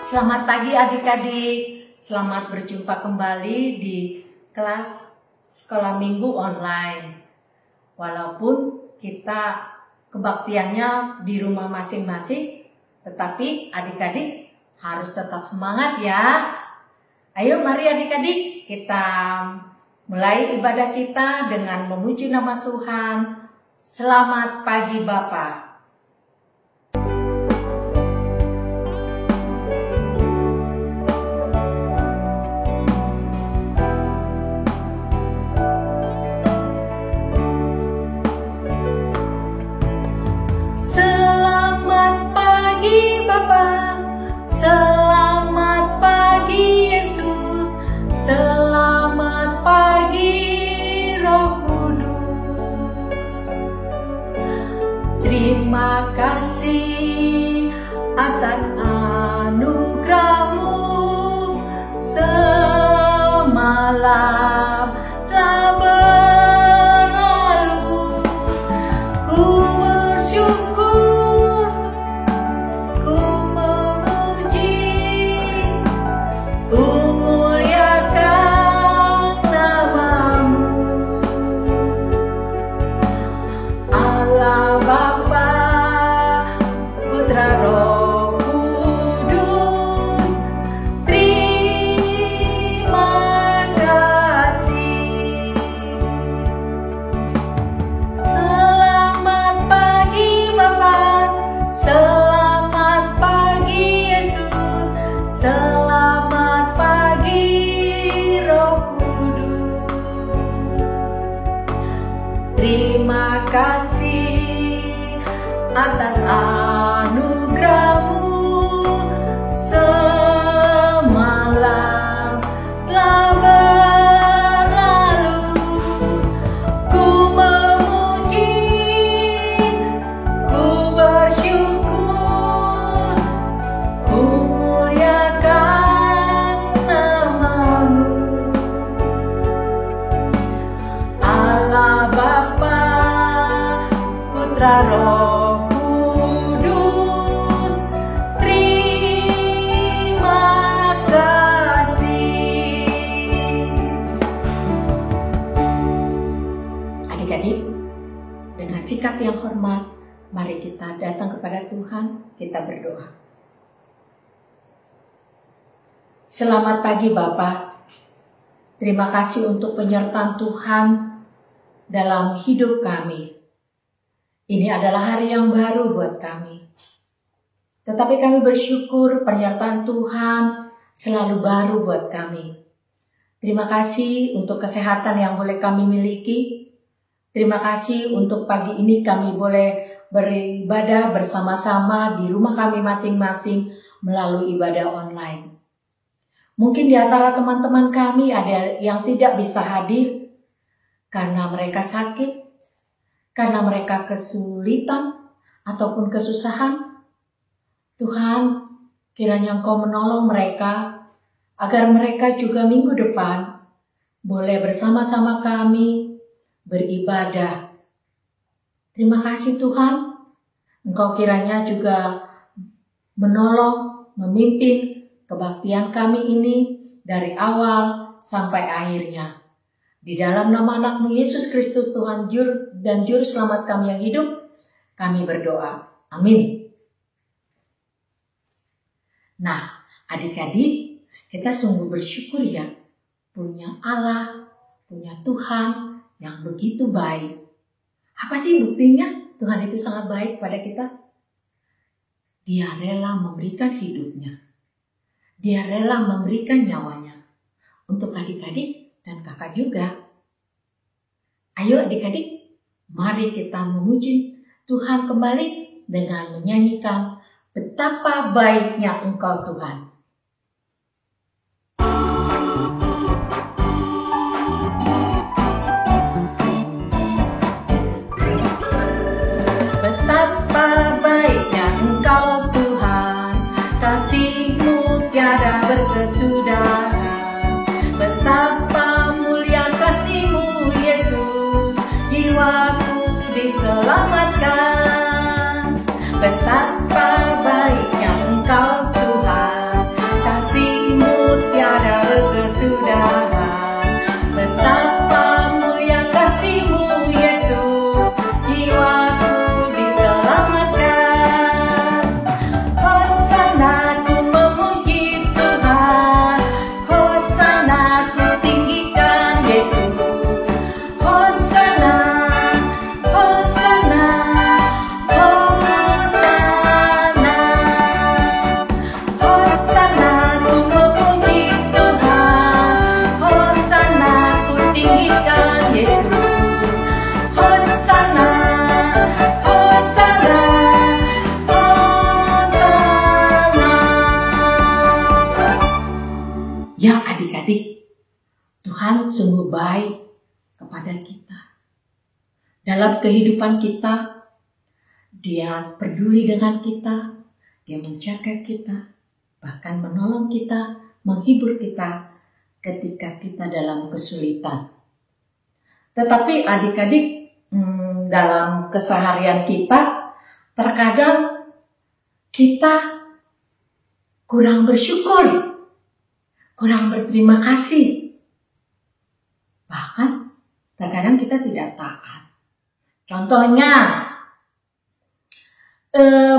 Selamat pagi adik-adik, selamat berjumpa kembali di kelas sekolah minggu online. Walaupun kita kebaktiannya di rumah masing-masing, tetapi adik-adik harus tetap semangat ya. Ayo mari adik-adik kita mulai ibadah kita dengan memuji nama Tuhan. Selamat pagi Bapa. Selamat pagi Yesus, selamat pagi Roh Kudus. Terima kasih atas anugerah-Mu semalam telah berlalu. Ku bersyukur, ku muliakan nama-Mu. Allah Bapa, Putra Roh Kudus, terima kasih. Selamat pagi Bapa, selamat pagi Yesus, selamat pagi Roh Kudus. Terima kasih atas anugerah-Mu semalam telah berlalu. Ku memuji, ku bersyukur, ku muliakan nama-Mu. Allah Bapa, Putra Roh Kudus, terima kasih. Adik-adik, dengan sikap yang hormat, mari kita datang kepada Tuhan, kita berdoa. Selamat pagi Bapa. Terima kasih untuk penyertaan Tuhan dalam hidup kami. Ini adalah hari yang baru buat kami. Tetapi kami bersyukur penyertaan Tuhan selalu baru buat kami. Terima kasih untuk kesehatan yang boleh kami miliki. Terima kasih untuk pagi ini kami boleh beribadah bersama-sama di rumah kami masing-masing melalui ibadah online. Mungkin di antara teman-teman kami ada yang tidak bisa hadir karena mereka sakit, karena mereka kesulitan ataupun kesusahan. Tuhan, kiranya Engkau menolong mereka agar mereka juga minggu depan boleh bersama-sama kami beribadah. Terima kasih Tuhan, Engkau kiranya juga menolong, memimpin kebaktian kami ini dari awal sampai akhirnya. Di dalam nama anak-Mu Yesus Kristus Tuhan dan Juru Selamat kami yang hidup, kami berdoa. Amin. Nah, adik-adik, kita sungguh bersyukur ya, punya Allah, punya Tuhan yang begitu baik. Apa sih buktinya Tuhan itu sangat baik pada kita? Dia rela memberikan hidupnya. Dia rela memberikan nyawanya untuk adik-adik dan kakak juga. Ayo adik-adik, mari kita memuji Tuhan kembali dengan menyanyikan betapa baiknya Engkau Tuhan. Betapa baiknya Engkau Tuhan, kasih-Mu tiada berkesudahan. Betapa mulia kasih-Mu Yesus, jiwaku diselamatkan. Betapa baiknya Engkau Tuhan, Ya adik-adik, Tuhan sungguh baik kepada kita. Dalam kehidupan kita, Dia peduli dengan kita, Dia menjaga kita, bahkan menolong kita, menghibur kita ketika kita dalam kesulitan. Tetapi adik-adik, dalam keseharian kita, terkadang kita kurang bersyukur, kurang berterima kasih. Bahkan terkadang kita tidak taat. Contohnya,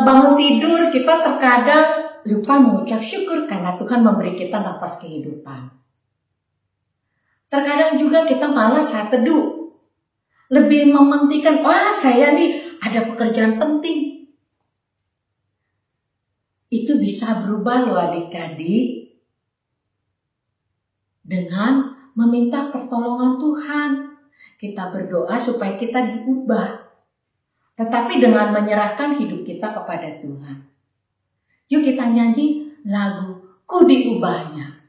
bangun tidur kita terkadang lupa mengucap syukur karena Tuhan memberi kita nafas kehidupan. Terkadang juga kita malas saat teduh. Lebih mementingkan, saya nih ada pekerjaan penting. Itu bisa berubah loh adik-adik. Dengan meminta pertolongan Tuhan. Kita berdoa supaya kita diubah. Tetapi dengan menyerahkan hidup kita kepada Tuhan. Yuk kita nyanyi lagu Ku Diubahnya.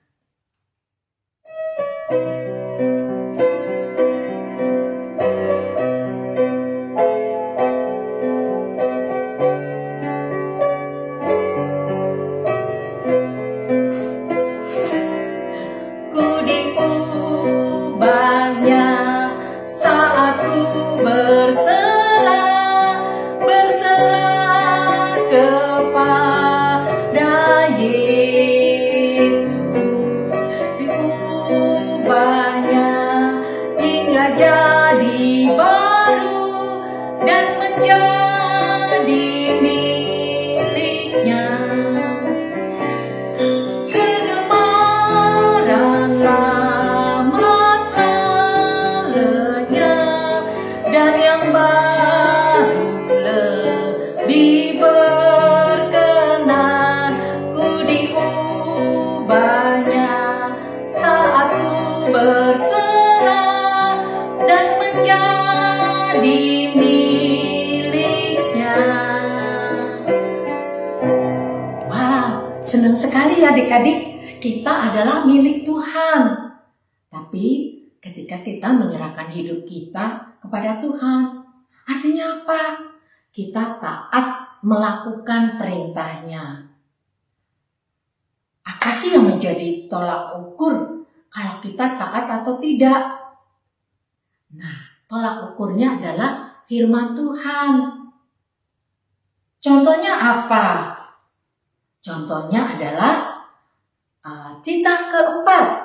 Senang sekali adik-adik, kita adalah milik Tuhan. Tapi ketika kita menyerahkan hidup kita kepada Tuhan, artinya apa? Kita taat melakukan perintahnya. Apa sih yang menjadi tolak ukur kalau kita taat atau tidak? Nah, tolak ukurnya adalah firman Tuhan. Contohnya apa? Contohnya adalah titah keempat.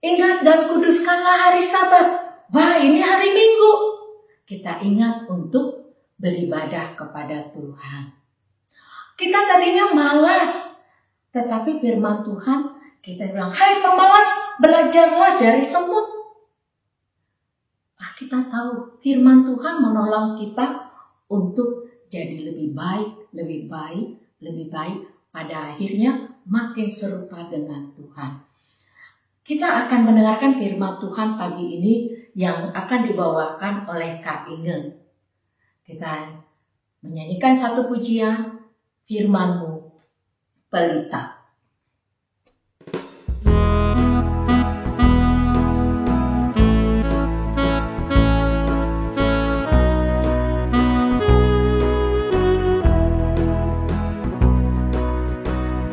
Ingat dan kuduskanlah hari Sabat. Wah, ini hari Minggu. Kita ingat untuk beribadah kepada Tuhan. Kita tadinya malas. Tetapi firman Tuhan, kita bilang, hai pemalas, belajarlah dari semut. Kita tahu firman Tuhan menolong kita untuk jadi lebih baik, lebih baik, lebih baik. Pada akhirnya makin serupa dengan Tuhan. Kita akan mendengarkan firman Tuhan pagi ini yang akan dibawakan oleh Kak Inge. Kita menyanyikan satu pujian, firman-Mu pelita.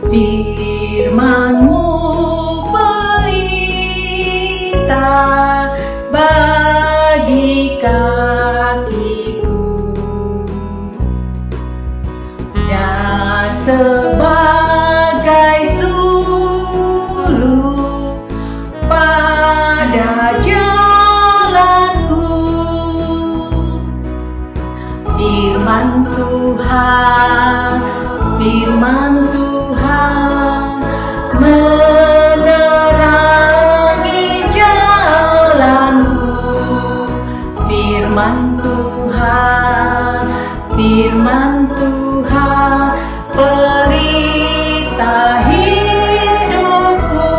Firman-Mu pelita bagi kakiku dan sebagai suluh pada jalanku. Firman Tuhan, firman Tuhan menerangi jalanku. Firman Tuhan, firman Tuhan pelita hidupku.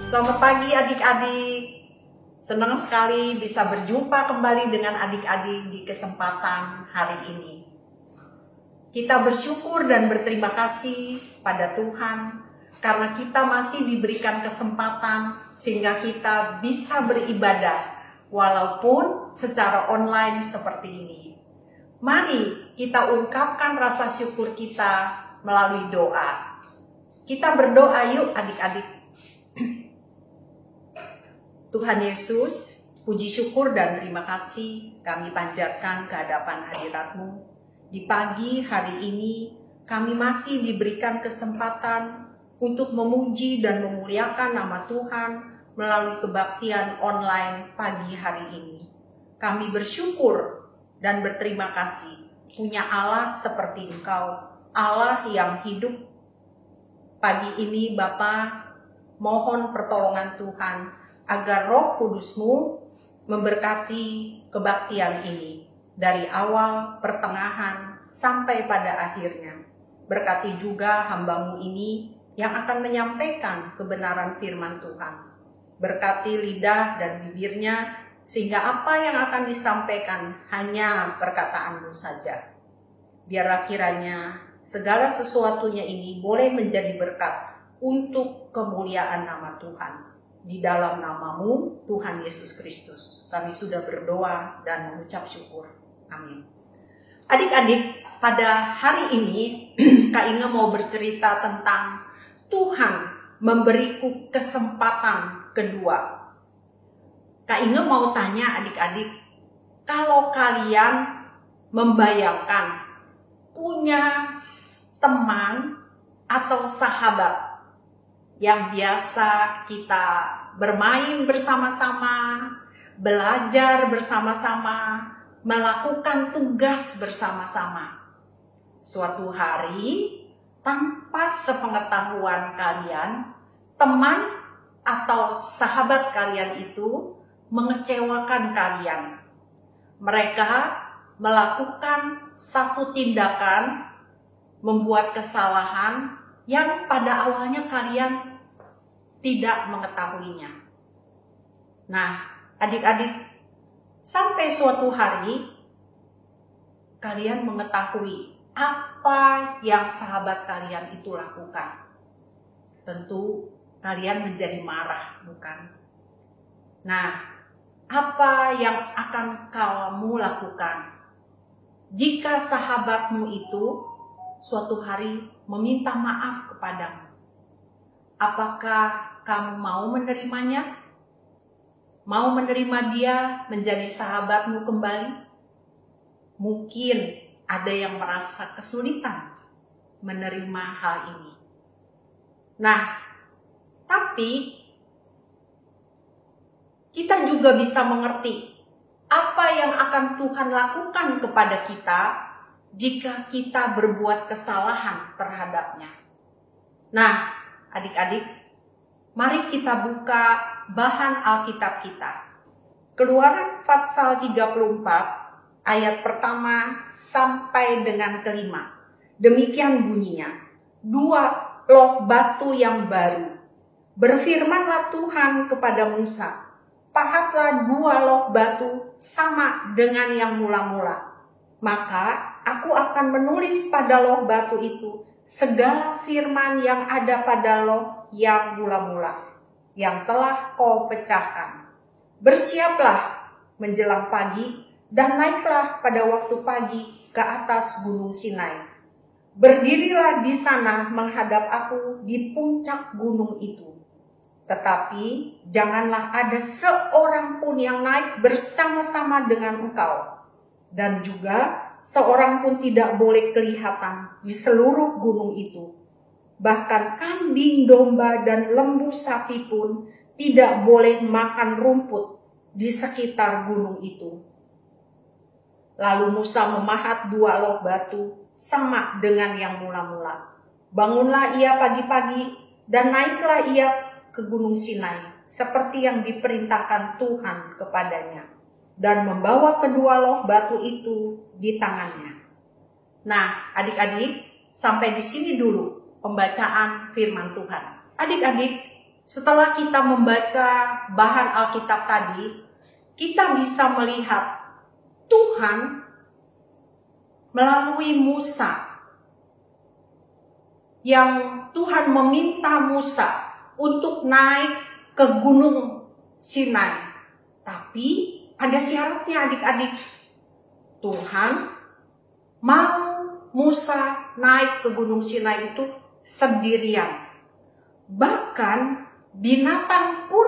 Selamat pagi adik-adik. Senang sekali bisa berjumpa kembali dengan adik-adik di kesempatan hari ini. Kita bersyukur dan berterima kasih pada Tuhan karena kita masih diberikan kesempatan sehingga kita bisa beribadah walaupun secara online seperti ini. Mari kita ungkapkan rasa syukur kita melalui doa. Kita berdoa yuk adik-adik. Tuhan Yesus, puji syukur dan terima kasih kami panjatkan ke hadapan hadirat-Mu. Di pagi hari ini kami masih diberikan kesempatan untuk memuji dan memuliakan nama Tuhan melalui kebaktian online pagi hari ini. Kami bersyukur dan berterima kasih punya Allah seperti Engkau, Allah yang hidup. Pagi ini Bapa, mohon pertolongan Tuhan agar Roh Kudus-Mu memberkati kebaktian ini dari awal, pertengahan, sampai pada akhirnya. Berkati juga hamba-Mu ini yang akan menyampaikan kebenaran firman Tuhan. Berkati lidah dan bibirnya, sehingga apa yang akan disampaikan hanya perkataan-Mu saja. Biarlah kiranya segala sesuatunya ini boleh menjadi berkat untuk kemuliaan nama Tuhan. Di dalam nama-Mu, Tuhan Yesus Kristus, kami sudah berdoa dan mengucap syukur. Amin. Adik-adik, pada hari ini Kak Inge mau bercerita tentang Tuhan memberiku kesempatan kedua. Kak Inge mau tanya adik-adik, kalau kalian membayangkan punya teman atau sahabat yang biasa kita bermain bersama-sama, belajar bersama-sama, melakukan tugas bersama-sama. Suatu hari, tanpa sepengetahuan kalian, teman atau sahabat kalian itu mengecewakan kalian. Mereka melakukan satu tindakan, membuat kesalahan yang pada awalnya kalian tidak mengetahuinya. Nah, adik-adik, sampai suatu hari kalian mengetahui apa yang sahabat kalian itu lakukan. Tentu kalian menjadi marah, bukan? Nah, apa yang akan kamu lakukan jika sahabatmu itu suatu hari meminta maaf kepadamu? Apakah kamu mau menerimanya? Mau menerima dia menjadi sahabatmu kembali? Mungkin ada yang merasa kesulitan menerima hal ini. Nah, tapi kita juga bisa mengerti apa yang akan Tuhan lakukan kepada kita jika kita berbuat kesalahan terhadapnya. Nah, adik-adik, mari kita buka bahan Alkitab kita. Keluaran Pasal 34 ayat pertama sampai dengan kelima. Demikian bunyinya. 2 loh batu yang baru. Berfirmanlah Tuhan kepada Musa, pahatlah 2 loh batu sama dengan yang mula-mula. Maka aku akan menulis pada loh batu itu segala firman yang ada pada loh yang mula-mula, yang telah kau pecahkan. Bersiaplah menjelang pagi dan naiklah pada waktu pagi ke atas gunung Sinai. Berdirilah di sana menghadap aku di puncak gunung itu. Tetapi janganlah ada seorang pun yang naik bersama-sama dengan engkau. Dan juga seorang pun tidak boleh kelihatan di seluruh gunung itu. Bahkan kambing, domba, dan lembu sapi pun tidak boleh makan rumput di sekitar gunung itu. Lalu Musa memahat 2 loh batu sama dengan yang mula-mula. Bangunlah ia pagi-pagi dan naiklah ia ke gunung Sinai seperti yang diperintahkan Tuhan kepadanya. Dan membawa kedua loh batu itu di tangannya. Nah, adik-adik, sampai di sini dulu pembacaan firman Tuhan. Adik-adik, setelah kita membaca bahan Alkitab tadi, kita bisa melihat Tuhan melalui Musa, yang Tuhan meminta Musa untuk naik ke Gunung Sinai. Tapi ada syaratnya adik-adik. Tuhan mau Musa naik ke Gunung Sinai itu sendirian. Bahkan binatang pun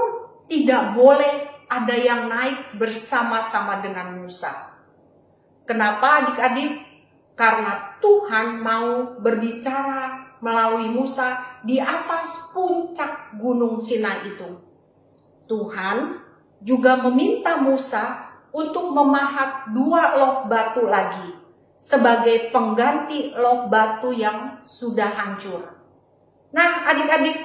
tidak boleh ada yang naik bersama-sama dengan Musa. Kenapa adik-adik? Karena Tuhan mau berbicara melalui Musa di atas puncak Gunung Sinai itu. Tuhan juga meminta Musa untuk memahat 2 loh batu lagi sebagai pengganti loh batu yang sudah hancur. Nah, adik-adik,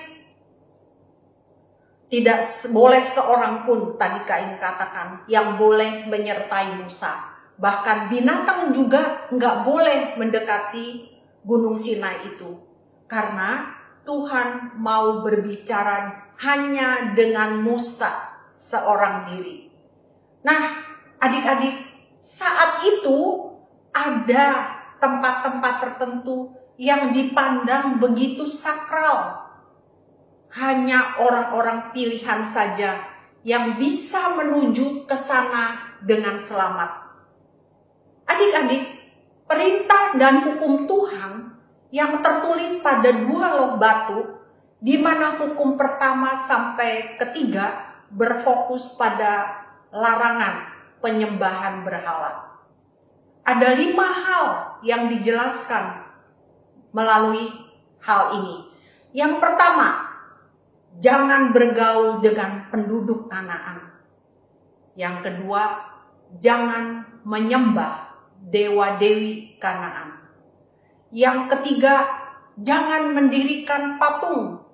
tidak boleh seorang pun, tadi Kak ini katakan, yang boleh menyertai Musa. Bahkan binatang juga nggak boleh mendekati Gunung Sinai itu. Karena Tuhan mau berbicara hanya dengan Musa seorang diri. Nah, adik-adik, saat itu ada tempat-tempat tertentu yang dipandang begitu sakral. Hanya orang-orang pilihan saja yang bisa menuju ke sana dengan selamat. Adik-adik, perintah dan hukum Tuhan yang tertulis pada 2 loh batu, di mana hukum pertama sampai ketiga berfokus pada larangan penyembahan berhala. Ada 5 hal yang dijelaskan melalui hal ini. Yang pertama, jangan bergaul dengan penduduk Kanaan. Yang kedua, jangan menyembah dewa-dewi Kanaan. Yang ketiga, jangan mendirikan patung.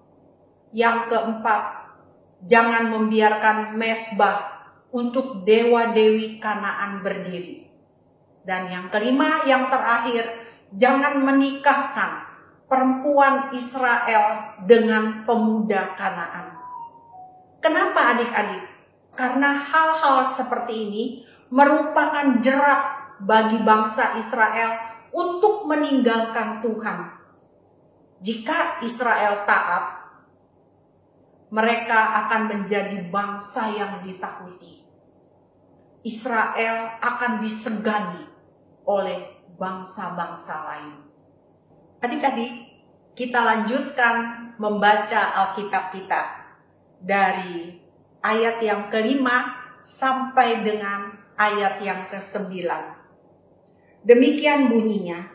Yang keempat, jangan membiarkan mezbah untuk dewa-dewi Kanaan berdiri. Dan yang kelima, yang terakhir, jangan menikahkan perempuan Israel dengan pemuda Kanaan. Kenapa adik-adik? Karena hal-hal seperti ini merupakan jerat bagi bangsa Israel untuk meninggalkan Tuhan. Jika Israel taat, mereka akan menjadi bangsa yang ditakuti. Israel akan disegani oleh bangsa-bangsa lain. Adik-adik, kita lanjutkan membaca Alkitab kita dari ayat yang kelima sampai dengan ayat yang ke-9. Demikian bunyinya,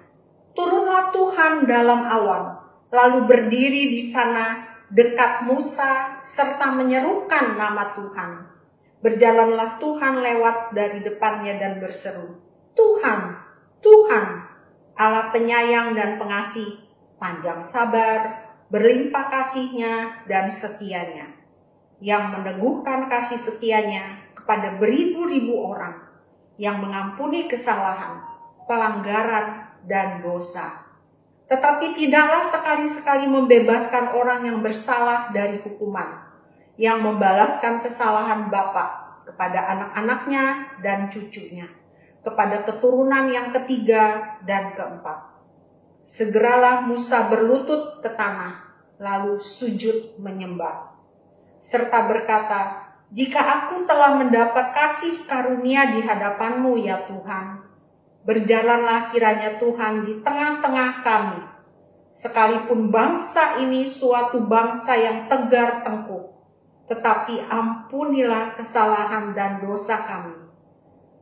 turunlah Tuhan dalam awan, lalu berdiri di sana dekat Musa serta menyerukan nama Tuhan. Berjalanlah Tuhan lewat dari depannya dan berseru, Tuhan, Tuhan, Allah penyayang dan pengasih, panjang sabar, berlimpah kasihnya dan setianya, yang meneguhkan kasih setianya kepada beribu-ribu orang, yang mengampuni kesalahan, pelanggaran, dan dosa. Tetapi tidaklah sekali-sekali membebaskan orang yang bersalah dari hukuman, yang membalaskan kesalahan bapa kepada anak-anaknya dan cucunya, kepada keturunan yang ketiga dan keempat. Segeralah Musa berlutut ke tanah, lalu sujud menyembah, serta berkata, jika aku telah mendapat kasih karunia di hadapan-Mu ya Tuhan, berjalanlah kiranya Tuhan di tengah-tengah kami, sekalipun bangsa ini suatu bangsa yang tegar tengkuk, tetapi ampunilah kesalahan dan dosa kami.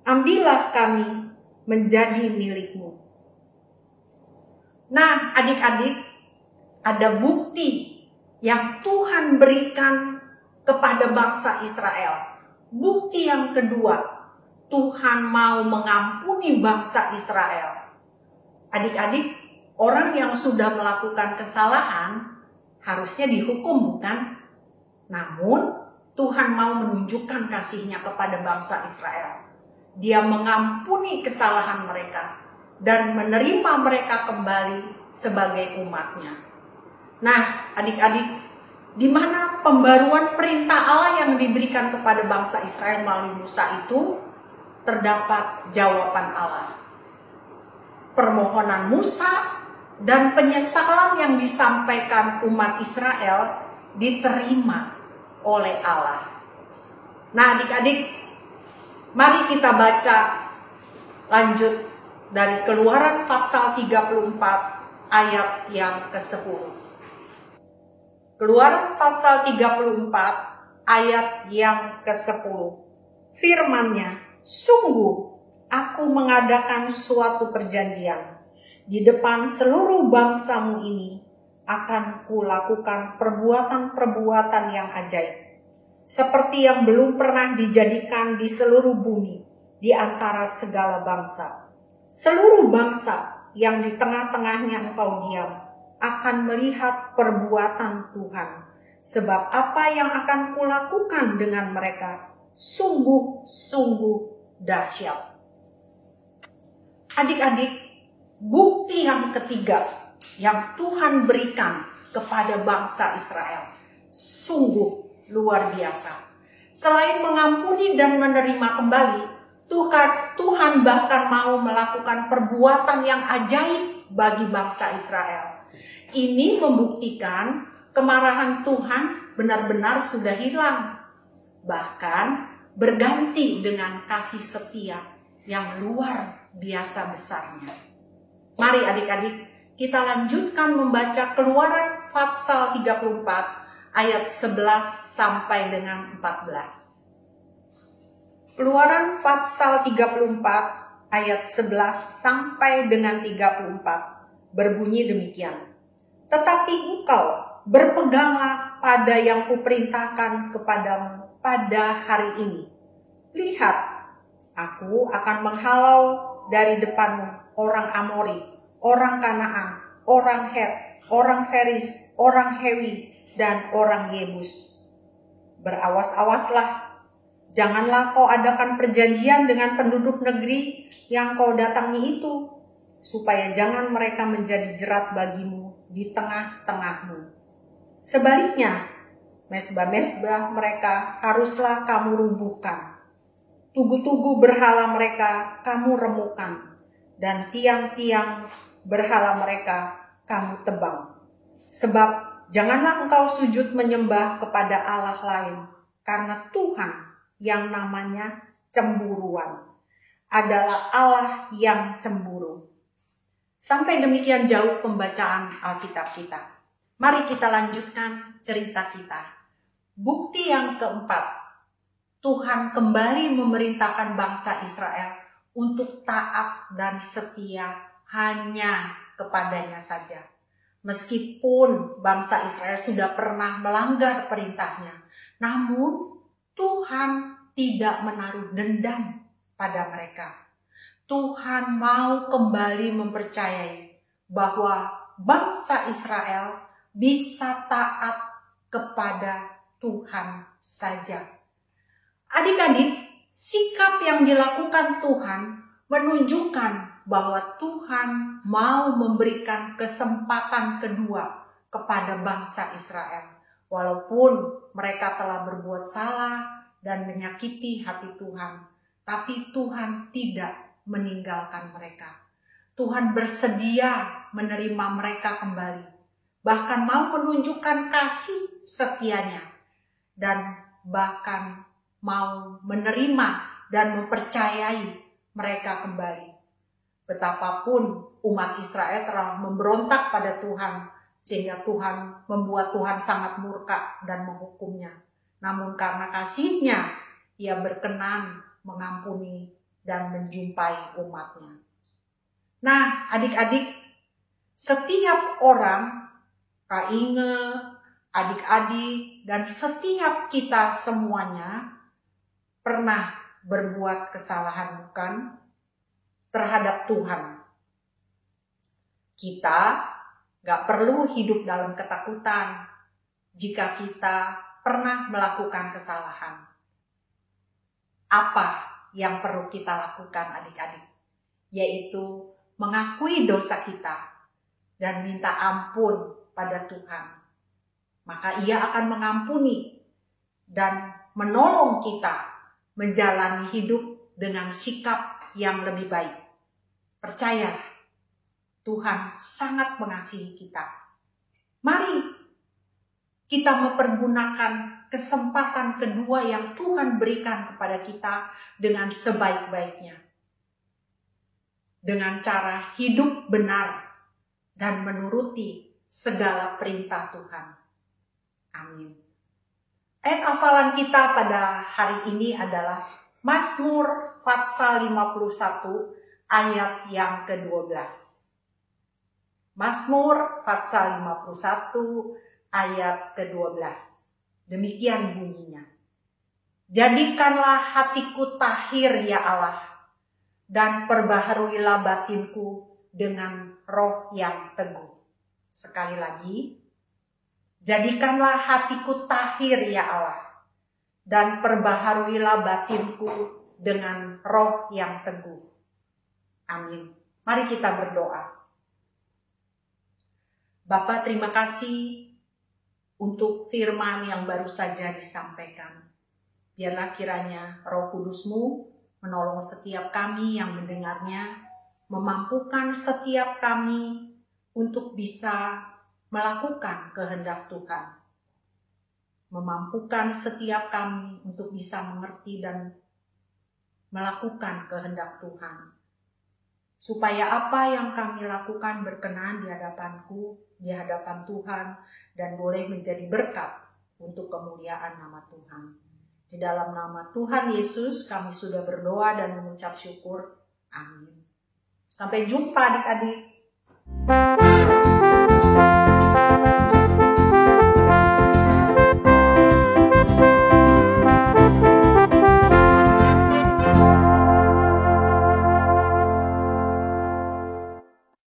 Ambillah kami menjadi milik-Mu. Nah, adik-adik, ada bukti yang Tuhan berikan kepada bangsa Israel. Bukti yang kedua, Tuhan mau mengampuni bangsa Israel. Adik-adik, orang yang sudah melakukan kesalahan harusnya dihukum, bukan? Namun, Tuhan mau menunjukkan kasih-Nya kepada bangsa Israel. Dia mengampuni kesalahan mereka dan menerima mereka kembali sebagai umat-Nya. Nah, adik-adik, di mana pembaruan perintah Allah yang diberikan kepada bangsa Israel melalui Musa itu terdapat jawaban Allah. Permohonan Musa dan penyesalan yang disampaikan umat Israel diterima oleh Allah. Nah, adik-adik, mari kita baca lanjut dari Keluaran pasal 34 ayat yang ke-10. Keluaran pasal 34 ayat yang ke-10. Firman-Nya, sungguh aku mengadakan suatu perjanjian di depan seluruh bangsamu ini, akan kulakukan perbuatan-perbuatan yang ajaib, seperti yang belum pernah dijadikan di seluruh bumi di antara segala bangsa. Seluruh bangsa yang di tengah-tengahnya engkau diam akan melihat perbuatan Tuhan, sebab apa yang akan kulakukan dengan mereka sungguh-sungguh dahsyat. Adik-adik, bukti yang ketiga yang Tuhan berikan kepada bangsa Israel sungguh luar biasa. Selain mengampuni dan menerima kembali, Tuhan bahkan mau melakukan perbuatan yang ajaib bagi bangsa Israel. Ini membuktikan kemarahan Tuhan benar-benar sudah hilang, bahkan berganti dengan kasih setia yang luar biasa besarnya. Mari adik-adik, kita lanjutkan membaca Keluaran pasal 34 ayat 11 sampai dengan 14. Keluaran pasal 34 ayat 11 sampai dengan 34 berbunyi demikian. Tetapi engkau berpeganglah pada yang kuperintahkan kepadamu pada hari ini. Lihat, aku akan menghalau dari depanmu orang Amori, orang Kanaan, orang Het, orang Feris, orang Hewi, dan orang Yebus. Berawas-awaslah, janganlah kau adakan perjanjian dengan penduduk negeri yang kau datangi itu, supaya jangan mereka menjadi jerat bagimu di tengah-tengahmu. Sebaliknya, mesbah-mesbah mereka haruslah kamu rubuhkan. Tugu-tugu berhala mereka kamu remukan, dan tiang-tiang berhala mereka kamu tebang. Sebab janganlah engkau sujud menyembah kepada Allah lain, karena Tuhan yang namanya cemburuan adalah Allah yang cemburu. Sampai demikian jauh pembacaan Alkitab kita. Mari kita lanjutkan cerita kita. Bukti yang keempat, Tuhan kembali memerintahkan bangsa Israel untuk taat dan setia hanya kepadanya saja. Meskipun bangsa Israel sudah pernah melanggar perintahnya, namun Tuhan tidak menaruh dendam pada mereka. Tuhan mau kembali mempercayai bahwa bangsa Israel bisa taat kepada Tuhan saja. Adik-adik, sikap yang dilakukan Tuhan menunjukkan bahwa Tuhan mau memberikan kesempatan kedua kepada bangsa Israel. Walaupun mereka telah berbuat salah dan menyakiti hati Tuhan, tapi Tuhan tidak meninggalkan mereka. Tuhan bersedia menerima mereka kembali, bahkan mau menunjukkan kasih setianya, dan bahkan mau menerima dan mempercayai mereka kembali. Betapapun umat Israel telah memberontak pada Tuhan, sehingga Tuhan membuat Tuhan sangat murka dan menghukumnya. Namun karena kasih-Nya, Ia berkenan mengampuni dan menjumpai umatnya. Nah, adik-adik, setiap orang, Kak Inge, adik-adik, dan setiap kita semuanya pernah berbuat kesalahan, bukan? Terhadap Tuhan. Kita gak perlu hidup dalam ketakutan jika kita pernah melakukan kesalahan. Apa yang perlu kita lakukan adik-adik? Yaitu mengakui dosa kita dan minta ampun pada Tuhan. maka Ia akan mengampuni dan menolong kita menjalani hidup dengan sikap yang lebih baik. Percaya, Tuhan sangat mengasihi kita. Mari kita mempergunakan kesempatan kedua yang Tuhan berikan kepada kita dengan sebaik-baiknya. Dengan cara hidup benar dan menuruti segala perintah Tuhan. Amin. Ayat hafalan kita pada hari ini adalah Mazmur Fatsal 51 ayat yang ke-12. Mazmur Fatsal 51 ayat ke-12. Demikian bunyinya. Jadikanlah hatiku tahir ya Allah, dan perbaharuilah batinku dengan roh yang teguh. Sekali lagi, jadikanlah hatiku tahir ya Allah, dan perbaharuilah batinku dengan roh yang teguh. Amin. Mari kita berdoa. Bapa, terima kasih untuk firman yang baru saja disampaikan. Biarlah kiranya Roh Kudus-Mu menolong setiap kami yang mendengarnya, memampukan setiap kami untuk bisa melakukan kehendak Tuhan. Memampukan setiap kami untuk bisa mengerti dan melakukan kehendak Tuhan. Supaya apa yang kami lakukan berkenan di hadapan-Ku, di hadapan Tuhan, dan boleh menjadi berkat untuk kemuliaan nama Tuhan. Di dalam nama Tuhan Yesus kami sudah berdoa dan mengucap syukur. Amin. Sampai jumpa adik-adik.